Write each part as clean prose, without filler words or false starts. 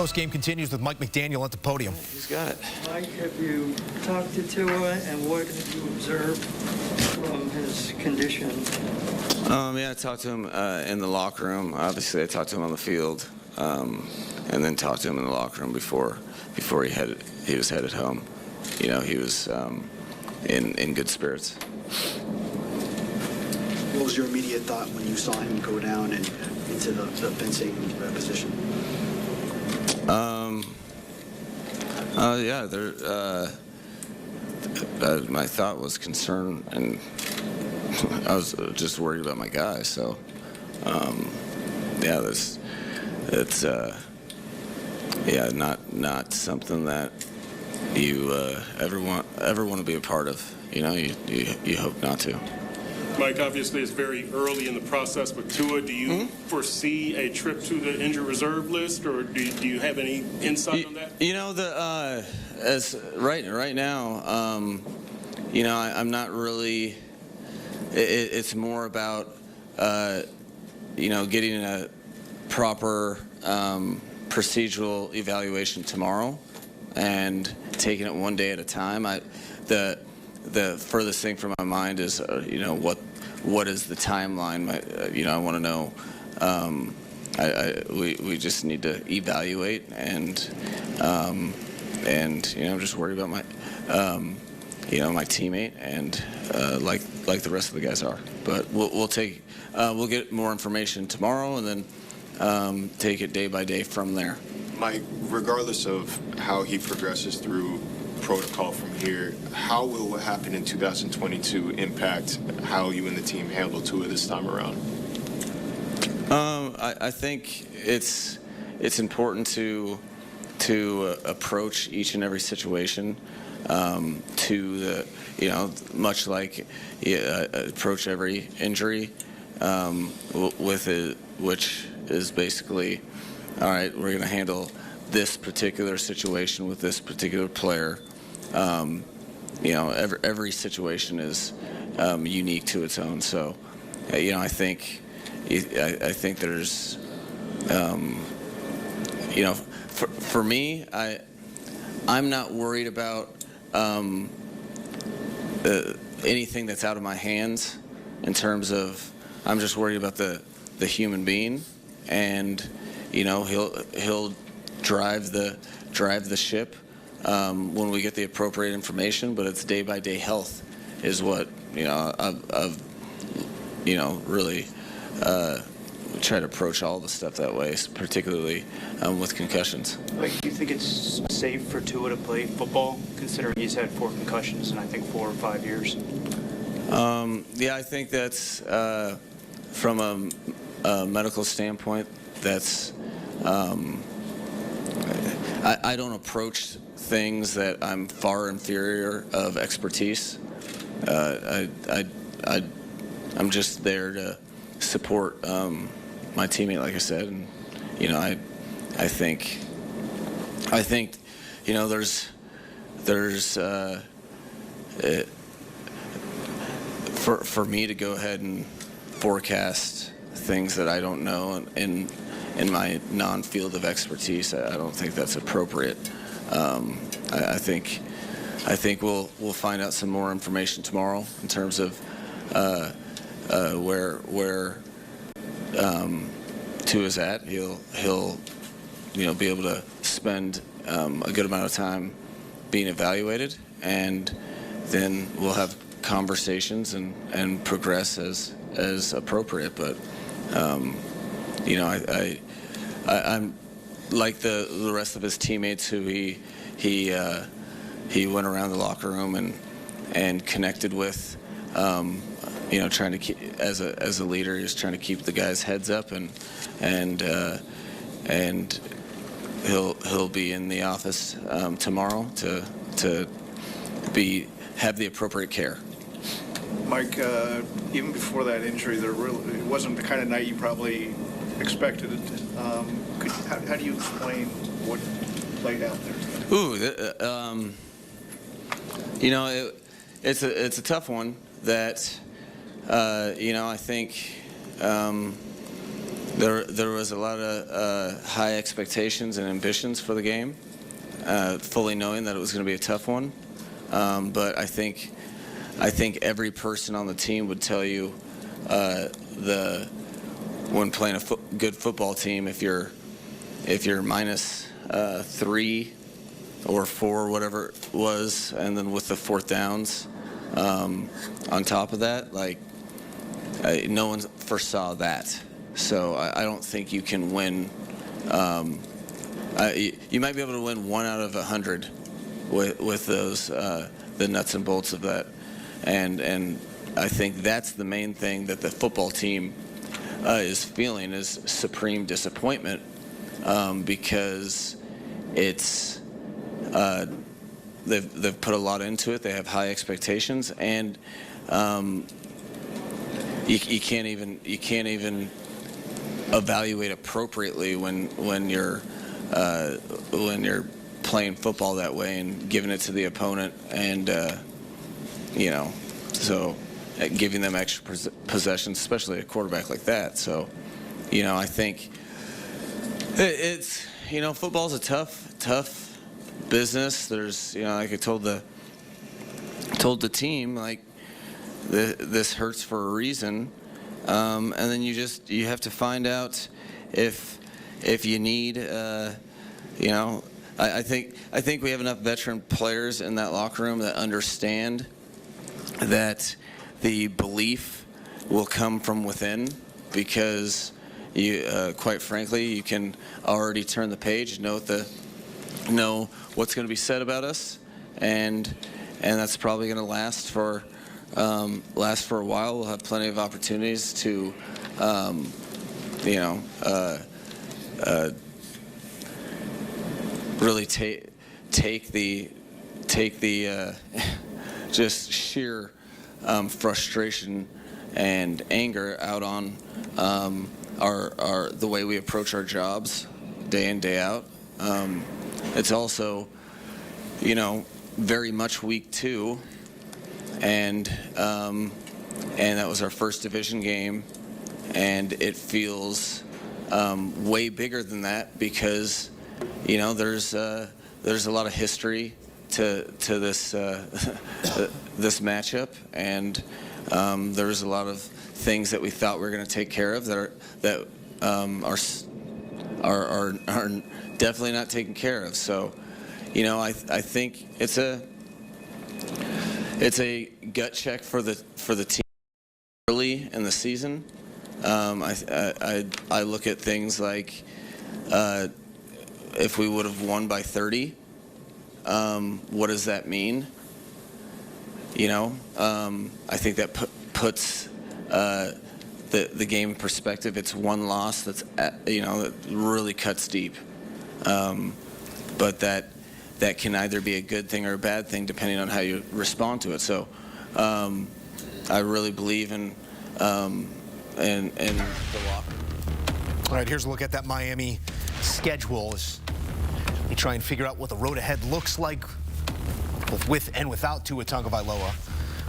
Post-game continues with Mike McDaniel at the podium. He's got it. Mike, have you talked to Tua, and what have you observed from his condition? Yeah, I talked to him in the locker room. Obviously, I talked to him on the field, and then talked to him in the locker room before he was headed home. You know, he was in good spirits. What was your immediate thought when you saw him go down and into the fencing position? My thought was concern, and I was just worried about my guy. So, not something that you ever want to be a part of. You know, you hope not to. Mike, obviously it's very early in the process with Tua. Do you foresee a trip to the injured reserve list, or do you have any insight on that? You know, right now, you know, I'm not really. It's more about you know, getting a proper procedural evaluation tomorrow and taking it one day at a time. The furthest thing from my mind is, you know, what is the timeline? You know, I want to know. We just need to evaluate, and you know, I'm just worried about my you know, my teammate, and like the rest of the guys are. But we'll get more information tomorrow, and then take it day by day from there. Mike, regardless of how he progresses through protocol from here, how will what happened in 2022 impact how you and the team handle Tua this time around? I think it's important to approach each and every situation to the, you know, much like approach every injury with it, which is basically, all right, we're going to handle this particular situation with this particular player. You know, every situation is unique to its own. So, you know, I think there's, you know, for me, I'm not worried about anything that's out of my hands in terms of, I'm just worried about the human being, and you know, he'll drive the ship when we get the appropriate information. But it's day by day health is what, you know, I've you know, really try to approach all the stuff that way, particularly with concussions. Like, do you think it's safe for Tua to play football, considering he's had 4 concussions in, I think, 4 or 5 years? Yeah, I think that's from a medical standpoint. That's I don't approach things that I'm far inferior of expertise. I'm just there to support my teammate, like I said, and you know, I think you know, there's for me to go ahead and forecast things that I don't know in my non-field of expertise, I don't think that's appropriate. I think we'll find out some more information tomorrow in terms of where Tua's at. He'll you know, be able to spend a good amount of time being evaluated, and then we'll have conversations and progress as appropriate. But you know, I'm like the rest of his teammates who he went around the locker room and connected with. You know, trying to keep, as a leader, he's trying to keep the guys' heads up, and he'll be in the office tomorrow to have the appropriate care. Mike, even before that injury, it wasn't the kind of night you probably expected it. How do you explain what played out there? Ooh, you know, it's a tough one. That you know, I think There was a lot of high expectations and ambitions for the game, fully knowing that it was going to be a tough one. But I think every person on the team would tell you when playing a good football team, if you're minus 3 or 4, whatever it was, and then with the fourth downs on top of that, like no one foresaw that. So I don't think you can win. You might be able to win 1 out of 100 with those the nuts and bolts of that, and I think that's the main thing that the football team is feeling is supreme disappointment, because it's they've put a lot into it. They have high expectations, and you can't even evaluate appropriately when you're playing football that way and giving it to the opponent, and so giving them extra possessions, especially a quarterback like that. So I think it's football's a tough business. There's like I told the team, like this hurts for a reason, and then you have to find out if you need I think we have enough veteran players in that locker room that understand that the belief will come from within, because quite frankly, you can already turn the page, know what's going to be said about us, and that's probably going to last for a while. We'll have plenty of opportunities to really take the just sheer frustration and anger out on the way we approach our jobs day in, day out. It's also very much week 2, and that was our first division game, and it feels way bigger than that, because there's a lot of history to this this matchup, and there's a lot of things that we thought we were going to take care of that are definitely not taken care of. So I think it's a gut check for the team early in the season. I look at things like if we would have won by 30, what does that mean? I think that puts the game in perspective. It's one loss that really cuts deep, but that can either be a good thing or a bad thing depending on how you respond to it. So I really believe in the locker. All right, here's a look at that Miami schedule as we try and figure out what the road ahead looks like, both with and without Tua Tagovailoa.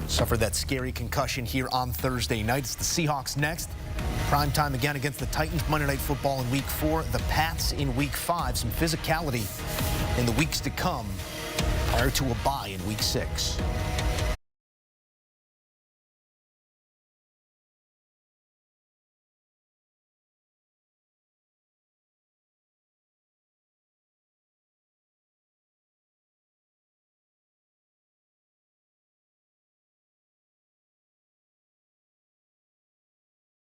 Suffered that scary concussion here on Thursday night. It's the Seahawks next. Prime time again against the Titans. Monday Night Football in Week 4. The Pats in Week 5. Some physicality in the weeks to come prior to a bye in Week 6.